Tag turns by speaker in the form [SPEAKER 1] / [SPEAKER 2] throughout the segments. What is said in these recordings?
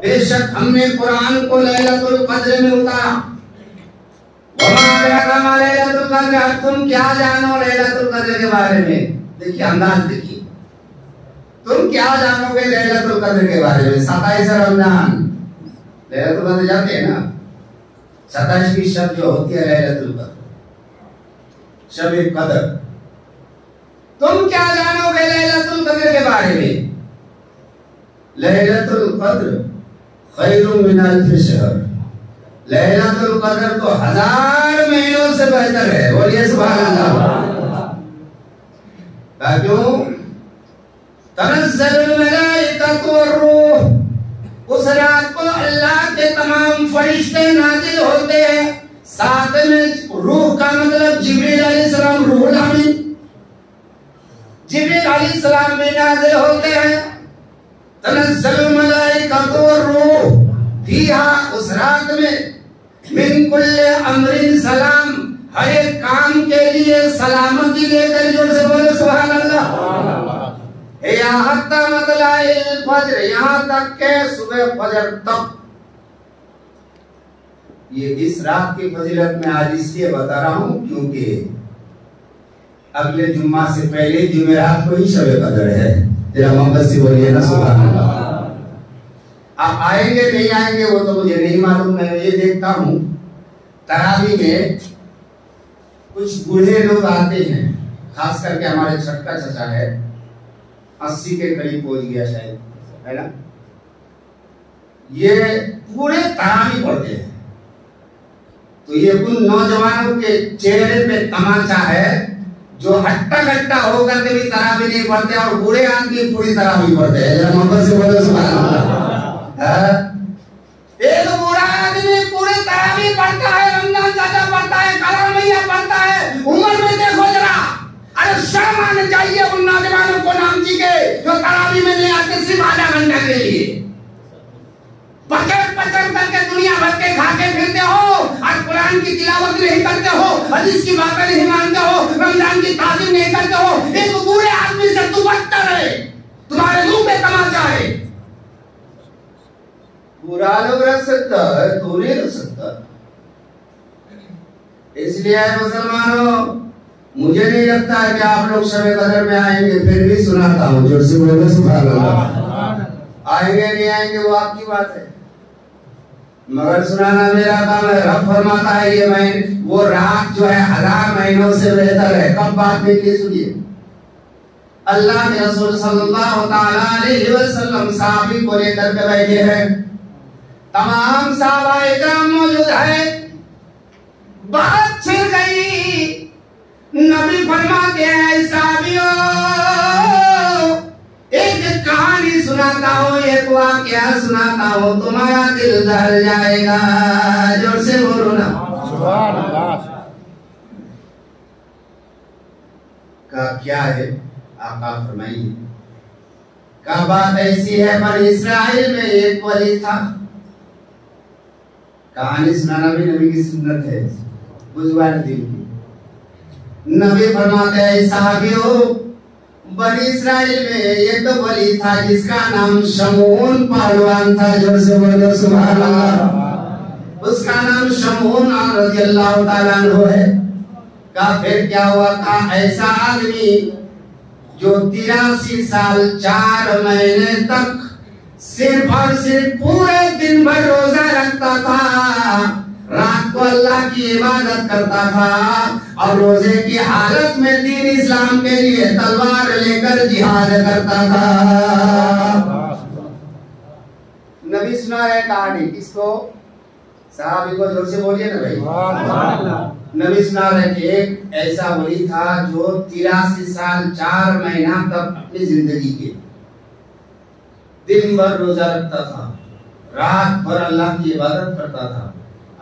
[SPEAKER 1] बेशक हमने कुरान को लैलतुल कद्र में उतारा। लैलतुल कद्र, तुम क्या जानो लैलतुल कद्र के बारे में? देखिए अंदाज देखिए, तुम क्या जानोगे लैलतुल कद्र के बारे में? 27 रमजान लैलतुल कद्र जाते हैं ना, 27वीं शब जो होती है लैलतुल कद्र, शब कद्र। तुम क्या जानोगे लैलतुल कद्र के बारे में? लैलतुल कद्र खैरुम मिन अल्फ शहर, लैलतुल कद्र तो 1000 महीनों से बेहतर है। बोलिए सुभान अल्लाह। क्यों? तनज़्ज़लुल मलाइकतु वरूह, उस रात को अल्लाह के तमाम फरिश्ते नाजिल होते हैं, साथ में रूह का मतलब जिब्रील अलैहिस्सलाम, रूहुल अमीन जिब्रील अलैहिस्सलाम भी नाजिल होते हैं। तनज़्ज़लुल मलाइकतु वरूह फीहा, उस रात में मिन कुल्ले अम्रिन सलाम, हर एक काम के लिए सलामती लेकर, जोर से बोलो सुभान अल्लाह। यहाँ तक मतलाइल फज्र, यहाँ तक के सुबह फजर तक। ये इस रात की फजीलत में आज इसलिए बता रहा हूँ क्योंकि अगले जुम्मा से पहले जुमेरात को ही शब कदर है। तेरा मोहब्बत से बोलिए ना सुभान अल्लाह। आप आएंगे नहीं आएंगे वो तो मुझे नहीं मालूम। मैं ये देखता हूँ तरावी में कुछ बूढ़े लोग आते हैं, खास करके हमारे छठका चचा है, 80 के करीब पहुंच गया शायद, है ना। ये पूरे तरावी पढ़ते हैं, तो ये उन नौजवानों के चेहरे पे तमाचा है जो हट्टा कट्टा होकर के भी तरावी नहीं पढ़ते और बूढ़े आदमी पूरी तरावी पढ़ते हैं। मोहब्बत से बोलो सुभान अल्लाह। एक बूढ़ा आदमी पूरे तरावी पढ़ता है, रमजान चाचा पढ़ता है, कलाम भैया पढ़ता है, उम्र में देखो जरा। अरे शर्म आनी चाहिए उन नौजवानों को नामची के जो तरावी में नहीं आते सिर्फ आधा घंटा के लिए। पचड़ पचड़ करके दुनिया भर के खाके फिरते हो और कुरान की तिलावत नहीं करते हो, हदीस की बातें नहीं मानते हो, रमजान की ताज़ीम नहीं करते हो। एक बूढ़े आदमी से तू बदतर है, तुम्हारे मुंह पे तमाचा है। बुरा लोग रख सकता है, तू नहीं रख सकता। इसलिए मुसलमानों, मुझे नहीं लगता है कि आप लोग शब कदर में आएंगे, फिर भी सुनाता हूँ, जोर से बोलो सुभान अल्लाह। आएंगे नहीं आएंगे वो आपकी बात है, मगर सुनाना मेरा काम है। रब फरमाता है ये महीने, वो रात जो है 1000 महीनों से बेहतर है। कब बात निकली सुनिए। अल्लाह के रसूल सल्लल्लाहु तआला अलैहि वसल्लम सहाबी को लेकर के बैठे हैं, तमाम सहाबाए किराम मौजूद है। बात छिड़ गई, नबी फरमाते हैं सहाबियों एक कहानी सुनाता हूँ, एक वाकया सुनाता हूँ, तुम्हारा दिल दहल जाएगा। जोर से बोलो ना सुभान अल्लाह। का क्या है आका फरमाइए। का बात ऐसी है, बनी इस्राइल में एक वली था। कहानी सुनाना भी नबी की सुन्नत है, बुजुर्ग दिन की। नबी फरमाते हैं सहाबियों, बनी इस्राइल में एक वली था जिसका नाम शमून पहलवान था। जोर से बोलो सुभान अल्लाह। उसका नाम शमून रज़ियल्लाहु ताला अन्हु है। का फिर क्या हुआ था, ऐसा आदमी जो 83 साल 4 महीने तक सिर्फ और सिर्फ पूरे दिन भर रोजा रखता था, रात को अल्लाह की इबादत करता था और रोजे की हालत में दीन इस्लाम के लिए तलवार लेकर जिहाद करता था। नबी सुना है कहानी किसको? साहबी को। जोर से बोलिए ना भाई। नबी सुना रहे कि एक ऐसा वली था जो 83 साल 4 महीना तक अपनी जिंदगी के दिन भर रोजा रखता था, रात भर अल्लाह की इबादत करता था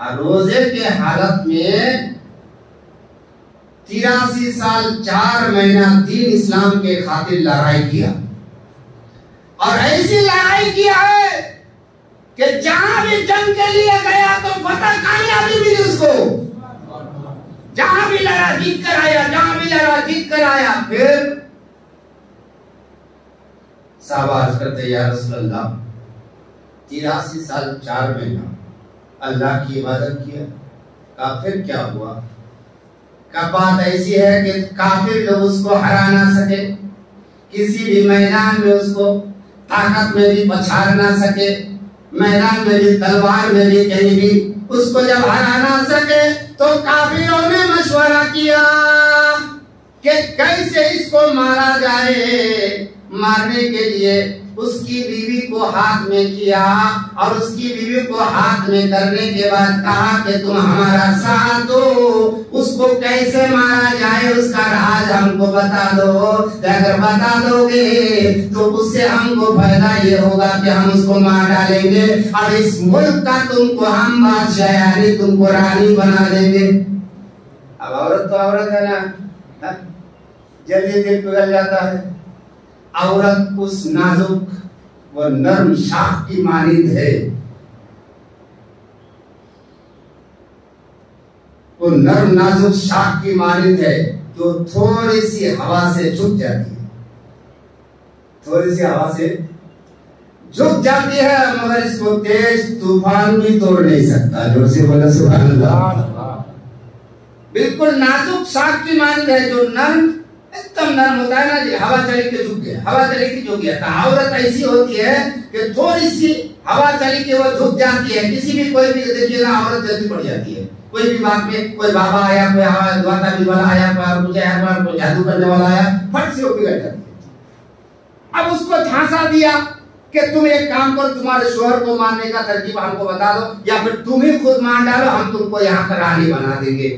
[SPEAKER 1] और रोजे के हालत में 83 साल 4 महीना दीन इस्लाम के खातिर लड़ाई किया। और ऐसी लड़ाई किया है कि जहां भी जंग के लिए गया तो फतह कामयाबी मिली उसको। जहां भी लड़ा जीत कर आया, जहां भी लड़ा जीत कर आया। फिर शाबाश करते या रसूल अल्लाह, 83 साल 4 महीना अल्लाह की इबादत किया। काफिर क्या हुआ? का बात ऐसी है कि काफिर लोग उसको हरा ना सके, किसी भी मैदान में उसको ताकत में भी पछाड़ ना सके, मैदान में भी तलवार में भी कहीं भी उसको जब हरा ना सके तो काफिरों ने मशवरा किया कि कैसे इसको मारा जाए। मारने के लिए उसकी बीवी को हाथ में किया और उसकी बीवी को हाथ में करने के बाद कहा कि तुम हमारा साथ दो, उसको कैसे मारा जाए उसका राज हमको बता दो। अगर बता दोगे तो उससे हमको फायदा ये होगा कि हम उसको मार डालेंगे और इस मुल्क का तुमको हम बादशाह यानी तुमको रानी बना देंगे। अब औरत तो औरत है ना, जल्दी दिल पिघल जाता है। औरत उस नाजुक व नर्म शाख की मानिंद है, वो नर्म नाजुक शाख की मानिंद है जो थोड़ी सी हवा से झुक जाती है, थोड़ी सी हवा से झुक जाती है, मगर इसको तेज तूफान भी तोड़ नहीं सकता। जोर से बोला सुभान अल्लाह। बिल्कुल नाजुक शाख की मानिंद है जो नर्म एकदम नर्म होता है ना जी, हवा चली के झुक गया, हवा चली के झुक गया। तो औरत ऐसी होती है कि थोड़ी सी हवा चली के वो झुक जाती है। किसी भी कोई भी देखिए ना, औरत जल्दी पड़ जाती है। कोई भी बात में कोई बाबा आया, कोई हवा दुआता भी वाला आया, कोई जादू करने वाला आया, फट से वो बिगड़ जाती है। अब उसको झांसा दिया कि तुम एक काम करो, तुम्हारे शोहर को मारने का तरकीब हमको बता दो या फिर तुम ही खुद मार डालो, हम तुमको यहाँ पर रानी बना देंगे,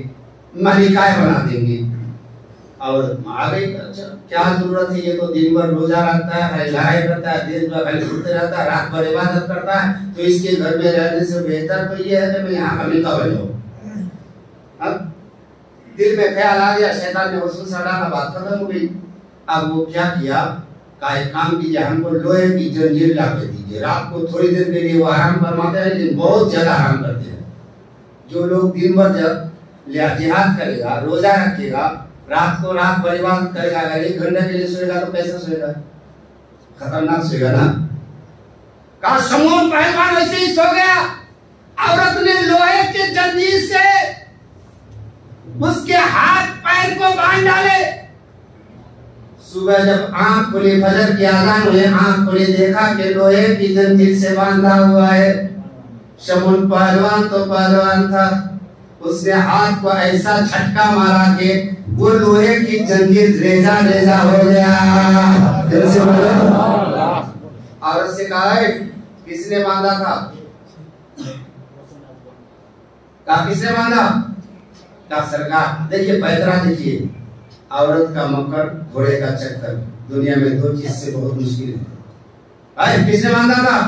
[SPEAKER 1] मलिकाएं बना देंगे। और आ गई। अच्छा क्या जरूरत है, ये तो दिन भर रोजा रखता है, लड़ाई करता है, दिन भर खाली घूमते रहता है, रात भर इबादत करता है, तो इसके घर में रहने से बेहतर तो ये है कि मैं यहाँ का मिलता बन जाऊँ। अब दिल में ख्याल आ गया, शैतान ने वसूल सा डाला, बात खत्म हो गई। अब वो क्या किया, का एक काम कीजिए, हमको लोहे की जंजीर ला के दीजिए। रात को थोड़ी देर के लिए वो आराम फरमाते हैं, लेकिन बहुत ज्यादा आराम करते हैं। जो लोग दिन भर जब जिहाद करेगा, रोजा रखेगा, रात को रात परिवार करेगा, अगर 1 घंटे के लिए सोएगा तो कैसे सोएगा? खतरनाक सोएगा ना। का समून पहलवान वैसे ही सो गया। औरत ने लोहे के जंजीर से उसके हाथ पैर को बांध डाले। सुबह जब आंख खुली, फजर की आजान हुई, आंख खुली, देखा कि लोहे की जंजीर से बांधा हुआ है। समून पहलवान तो पहलवान था, उसने हाथ को ऐसा झटका मारा कि वो लोहे की जंजीर रेजा रेजा हो गया। औरत से कहा है किसने बांधा था? कहा किसने बांधा? कहा सरकार। देखिए पैतरा, देखिए औरत का मकर, घोड़े का चक्कर, दुनिया में 2 चीज से बहुत मुश्किल है। किसने बांधा था?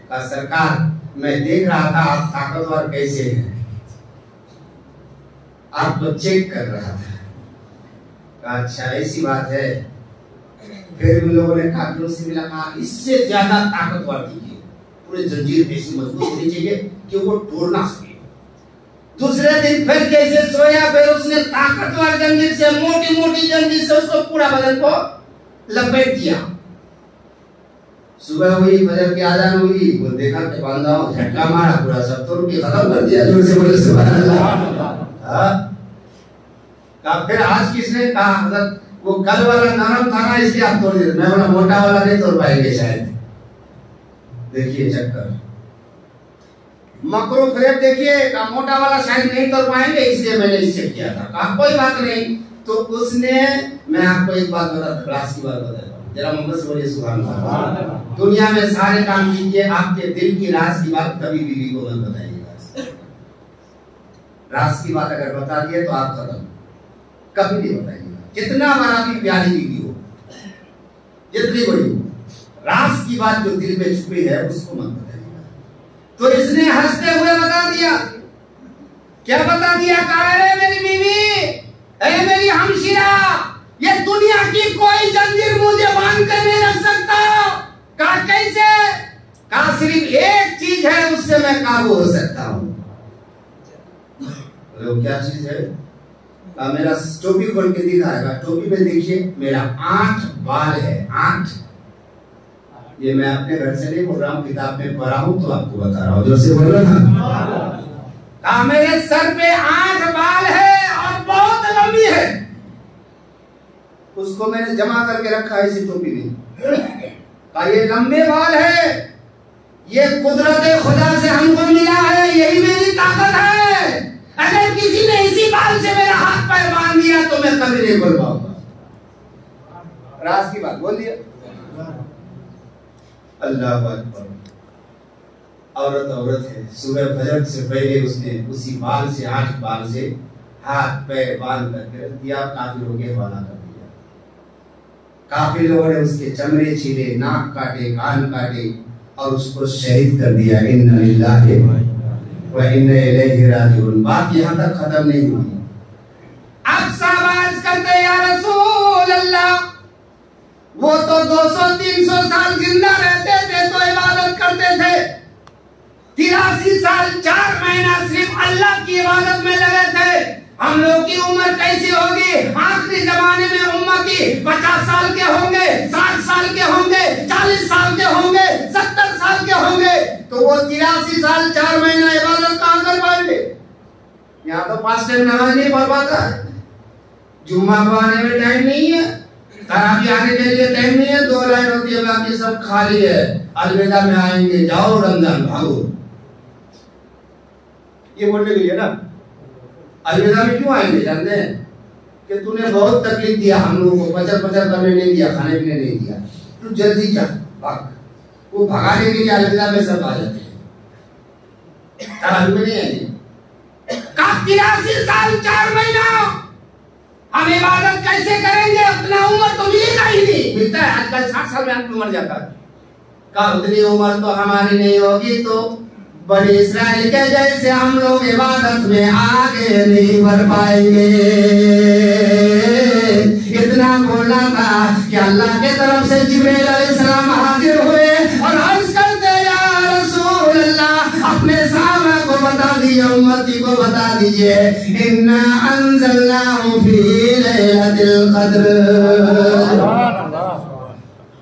[SPEAKER 1] कहा सरकार मैं देख रहा था आप ताकतवर कैसे हैं, आपको चेक कर रहा था। अच्छा ऐसी बात है। फिर उन लोगों ने काफिरों से मिला, कहा इससे ज्यादा ताकतवर दीजिए, पूरे जंजीर ऐसी मजबूत दीजिए कि वो तोड़ ना सके। दूसरे दिन फिर जैसे सोया, फिर उसने ताकतवर जंजीर से, मोटी मोटी जंजीर से उसको पूरा बदन को लपेट दिया। सुबह हुई, फजर की आजान हुई, वो देखा कि बांधा हो, झटका मारा, पूरा सब तोड़ के खत्म कर दिया। जोर से बोले सुभान अल्लाह। फिर आज किसने कहा हजरत वो कल वाला नरम था ना इसलिए आप तोड़ दिए, मैं बोला मोटा वाला नहीं तोड़ पाएंगे शायद। देखिए चक्कर मकरू फ्रेब, देखिए मोटा वाला शायद नहीं तोड़ पाएंगे इसलिए मैंने इससे किया था। कहा कोई बात नहीं। तो उसने, मैं आपको एक बात बताता, क्लास की बात बताता हूँ, जरा मोहम्मद से बोलिए सुभान अल्लाह। दुनिया में सारे काम कीजिए, आपके दिल की राज की बात कभी बीवी को मत बताइएगा। राज की बात अगर बता दिए तो आप खत्म, कभी नहीं बताइएगा। जितना बड़ा भी प्यारी बीवी हो, जितनी बड़ी हो, राज की बात जो दिल में छुपी है उसको मत बताइएगा। तो इसने हंसते हुए बता दिया। क्या बता दिया? कहा अरे मेरी बीवी, अरे मेरी हमशीरा, ये दुनिया की कोई जंजीर मुझे बांध कर नहीं रख सकता। कहा कैसे? कहा सिर्फ एक चीज है, उससे मैं काबू हो सकता हूँ। क्या चीज है? मेरा टोपी खोल के दिखाएगा। टोपी में देखिए मेरा 8 बाल है, 8 ये मैं अपने घर से नहीं बोल रहा हूँ, किताब में पढ़ा हूँ तो आपको बता रहा हूँ। जो से बोल रहा था, कहा मेरे सर पे 8 बाल है और बहुत लंबी है। उसको मैंने जमा करके रखा है इसी टोपी में। कहा ये लंबे बाल है, ये कुदरत खुदा से हमको मिला है, यही मेरी ताकत है। अगर किसी ने इसी बाल से मेरा हाथ पैर बांध दिया तो मैं कभी नहीं बोल पाऊंगा। राज की बात बोल दिया। अल्लाह अकबर। औरत औरत है, सुबह फजर से पहले उसने उसी बाल से 8 बाल से हाथ पैर बांध करके रख दिया। काफी लोग हवाला कर दिया। काफी लोगों ने उसके चमड़े छीले, नाक काटे, कान काटे और उसको शहीद कर दिया। इन्ना लिल्लाहि व इन्ना इलैहि राजिऊन। बात यहाँ तक खत्म नहीं हुई। अब सवाल करते या रसूल अल्लाह, वो तो 200-300 साल जिंदा रहते थे तो इबादत करते थे, 83 साल 4 महीना सिर्फ अल्लाह की इबादत में लगे थे। हम लोग की उम्र कैसी होगी? आखिरी जमाने में उम्मती 50 साल के होंगे, 60 साल के होंगे, 40 साल के होंगे, 70 साल के होंगे, तो वो 83 साल 4 महीना इबादत कहाँ कर पाएंगे? यहाँ तो 5 टाइम नमाज नहीं पढ़ पाता है, जुम्मा को आने में टाइम नहीं है, तरावी आने के लिए टाइम नहीं है, 2 लाइन होती है, बाकी सब खाली है। अलविदा में आएंगे, जाओ रमजान भागो, ये बोलने के लिए ना। अलविदा में क्यों आएंगे जानते हैं? कि तूने बहुत तकलीफ दिया हम लोगों को, पचर करने नहीं दिया, खाने पीने नहीं दिया, तू जल्दी जा भाग। वो भगाने के लिए अलविदा में सब आ जाते हैं, तरावी में नहीं आएंगे। 83 साल 4 महीना हम इबादत कैसे करेंगे? अपना उम्र तो मिलेगा ही नहीं, मिलता है आजकल 60 साल में आदमी मर जाता है। कहा उतनी उम्र तो हमारी नहीं होगी तो बड़े इस्राएल के जैसे हम लोग इबादत में आगे नहीं बढ़ पाएंगे। इतना बोला था कि अल्लाह के तरफ से जिब्रील अलैहिस्सलाम हाजिर हुए और अर्ज करते या रसूल अल्लाह, अपने साहबा को बता दीजिए, उम्मती को बता दीजिए, इन्ना अंज़लनाहु फी लैलतिल क़द्र,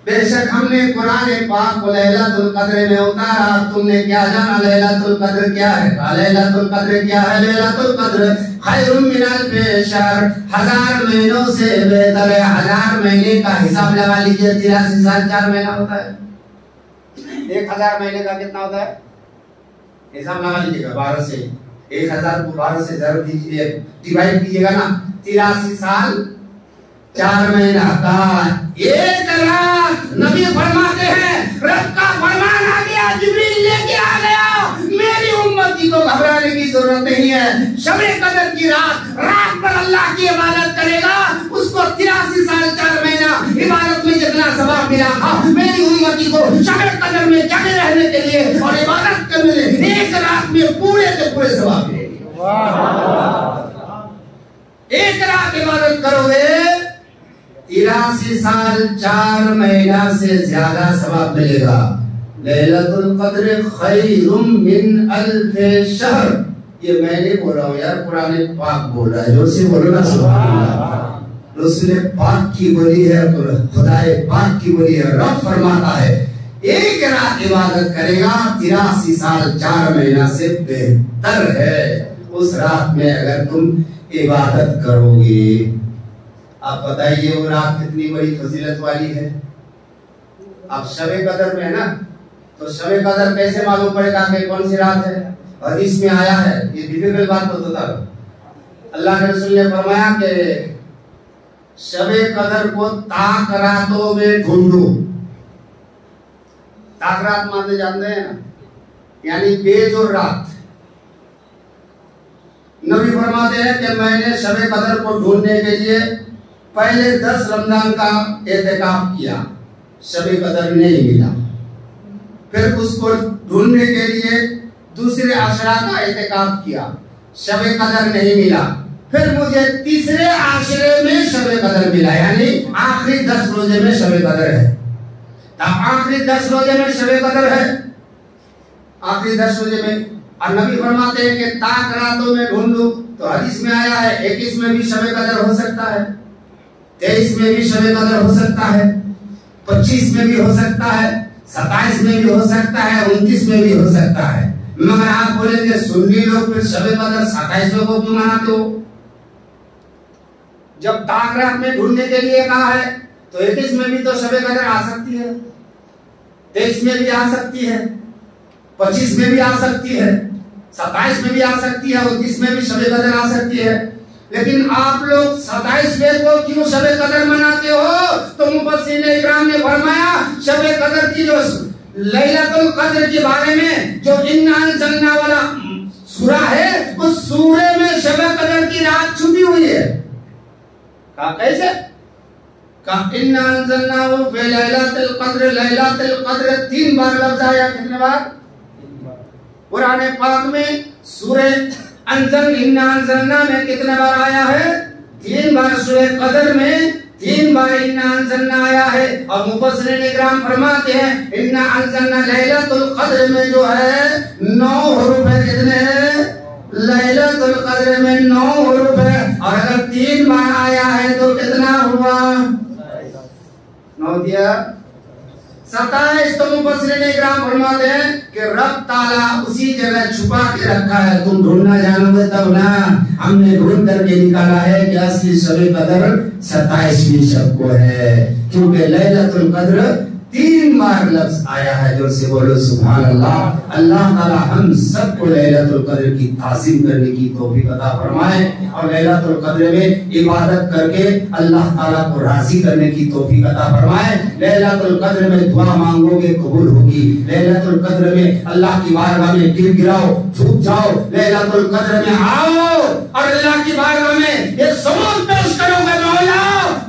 [SPEAKER 1] बेशक हमने कुरान पाक को लैलतुल क़द्र में उतारा। तुमने क्या जाना लैलतुल क़द्र क्या है? लैलतुल क़द्र क्या है? लैलतुल क़द्र खैरुम मिन अल्फ़ि शहर, 1000 महीनों से बेहतर है। 1000 महीने का हिसाब लगा लीजिए, 83 साल 4 महीना होता है। 1000 महीने का कितना होता है? हिसाब लगा लीजिएगा, 12 से 1000 को 12 से जरूर दीजिए, डिवाइड कीजिएगा ना, 83 साल 4 महीना का 1 रात। नबी फरमाते हैं रब का फरमान आ गया, जिब्रील लेके आ गया, मेरी उम्मती को घबराने की जरूरत नहीं है। शब-ए कदर की रात पर अल्लाह की इबादत करेगा, उसको 83 साल 4 महीना इबादत में जितना सवाब मिला था, मेरी उम्मती को शब-ए कदर में जगे रहने के लिए और इबादत करने के लिए 1 रात में पूरे के पूरे सवाब मिलेंगे। 1 रात इबादत करोगे 83 साल 4 महीना से ज्यादा सवाब मिलेगा। लैलतुल क़द्र खैरुम मिन अल्फ़ि शहर, ये मैं नहीं बोल रहा हूँ यार, कुरान पाक बोल रहा है। जो से बोलो ना सुभान अल्लाह, रसूल पाक की बोली है, खुदाए पाक की बोली है। रब फरमाता है 1 रात इबादत करेगा 83 साल 4 महीना से बेहतर है। उस रात में अगर तुम इबादत करोगे, आप बताइए वो रात कितनी बड़ी फजीलत वाली है। अब शब-ए कदर में है ना, तो शब-ए कदर कैसे मालूम पड़ेगा कि कौन सी रात है? हदीस में आया है, ये डिफिकल्ट बात तो था। अल्लाह के रसूल ने फरमाया कि शब-ए कदर को ताक रातों में ढूंढो। ताक रात मानते जानते हैं ना, यानी बेजोर रात। नबी फरमाते हैं कि मैंने शब-ए कदर को ढूंढने के लिए पहले 10 रमजान का एहतिकाफ किया, शब-ए कदर नहीं मिला। फिर उसको ढूंढने के लिए दूसरे आशरा का एहतिकाफ किया, शब-ए कदर नहीं मिला। फिर मुझे तीसरे आशरे में शब-ए कदर मिला, यानी आखिरी 10 रोजे में शब-ए कदर है। तब आखिरी 10 रोजे में शब-ए कदर है, आखिरी 10 रोजे में। और नबी फरमाते हैं कि ताक रातों में ढूंढो, तो हदीस में आया है 21 में भी शब-ए कदर हो सकता है, 23 में भी शब-ए कदर हो सकता है, 25 में भी हो सकता है, 27 में भी हो सकता है, 29 में भी हो सकता है। मगर आप बोलेंगे सुन्नी लोग फिर शबे कदर 27 को क्यों मनाते हो? जब ताकरात में ढूंढने के लिए कहा है तो 21 में भी तो शबे कदर आ सकती है, 23 में भी आ सकती है, 25 में भी आ सकती है, 27 में भी आ सकती है, 29 में भी शबे कदर आ सकती है। लेकिन आप लोग 27वें को क्यों शबे कदर मनाते हो? तो मुफस्सिरीन इकराम ने फरमाया शबे कदर की जो लैलतुल कद्र के बारे में जो इन्ना अंज़लना वाला सूरा है, उस सूरे में शबे कदर की रात छुपी हुई है। कहा कैसे? कहा इन्ना अंज़लनाहु फी लैलतिल कद्र, लैलतुल कद्र 3 बार लफ्ज आया। कितने बार? कुरान पाक में सूरे इन्ना अंज़लना में कितने बार आया है? 3 बार। सूरे कद्र में 3 बार इन्ना अंज़लना आया है। और मुफस्सिरीन इकराम फरमाते हैं इन्ना अंज़लना लैलतुल कद्र में जो है 9 हुरूफ है। कितने हैं? लैलतुल कद्र में 9 हुरूफ है। और अगर 3 बार आया है तो कितना हुआ? 9 दिया 27। तो मुफस्सिरीन इकराम फरमाते हैं कि रब ताला उसी जगह छुपा के रखा है, तुम ढूंढना जानोगे तब ना। हमने ढूंढ करके निकाला है कि असली शबे कदर 27वीं शब को है, क्योंकि लैलतुल कद्र 3 बार लफ्ज आया है। जोर से बोलो सुभान अल्लाह। अल्लाह ताला हम सबको लैलतुल कद्र की ताज़ीम करने की तौफीक अता फरमाए और लैलतुल कद्र में इबादत करके अल्लाह ताला को राजी करने की तौफीक अता फरमाए। लैलतुल कद्र में दुआ मांगोगे कबूल होगी। लैलतुल कद्र में अल्लाह की बारगाह में गिड़गिड़ाओ, झुक जाओ। लैलतुल कद्र में आओ और अल्लाह की बारगाह में ये सबूत पेश करोगे, मौला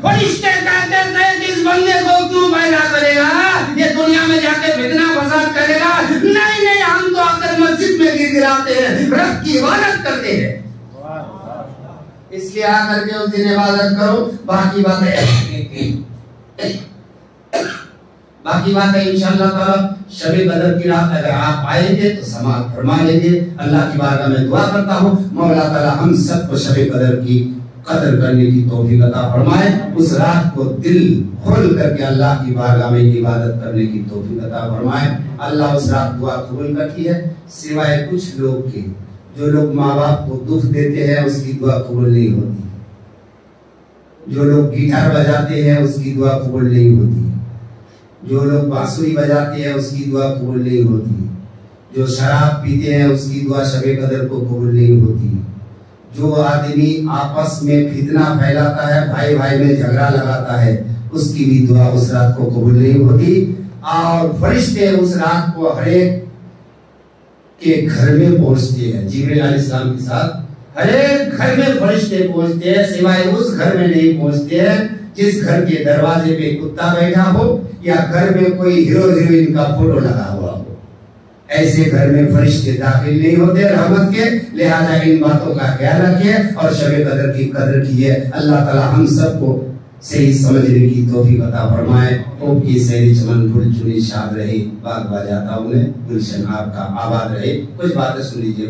[SPEAKER 1] फरिश्ते कहते थे कि इस बंदे को क्यों पैदा करेगा, ये दुनिया में जाके फितना फसाद करेगा। नहीं नहीं, हम तो आकर मस्जिद में गिड़गिड़ाते हैं, रब की इबादत करते हैं। इसलिए आकर के उस दिन इबादत करो। बाकी बातें इंशाअल्लाह ताला शबे कदर की रात अगर आप आएंगे तो समाअत फरमा लेंगे। अल्लाह की बारगाह में दुआ करता हूँ मौला ताला हम सबको शबे कदर की कदर करने की तौफीक अता फरमाए। उस रात को दिल खोल करके अल्लाह की बारगाह में इबादत करने की तौफीक अता फरमाए। अल्लाह उस रात दुआ कबूल करती है, सिवाय कुछ लोग के। जो लोग माँ बाप को दुख देते हैं उसकी दुआ कबूल नहीं होती। जो लोग गिटार बजाते हैं उसकी दुआ कबूल नहीं होती। जो लोग बांसुरी बजाते हैं उसकी दुआ कबूल नहीं होती। जो शराब पीते हैं उसकी दुआ शबे कदर को कबूल नहीं होती। जो आदमी आपस में फितना फैलाता है, भाई भाई में झगड़ा लगाता है, उसकी भी दुआ उस रात को कबूल नहीं होती। और फरिश्ते उस रात को हर एक के घर में पहुंचते हैं। जिब्रील अलैहिस्सलाम के साथ हर एक घर में फरिश्ते पहुंचते हैं, सिवाय उस घर में नहीं पहुंचते हैं जिस घर के दरवाजे पे कुत्ता बैठा हो या घर में कोई हीरो हीरोइन का फोटो लगा हुआ हो। ऐसे घर में फरिश्ते दाखिल नहीं होते रहमत के। लिहाजा इन बातों का ख्याल रखिए और शबे कदर की कदर कीजिए। अल्लाह ताला हम सबको सही समझने की तौफीक अता फरमाए। ओम की सही चमन फूल चुनी शाद रहे, बाग बाजाता उन्हें गुलशन आपका आबाद रहे। कुछ बातें सुन लीजिए।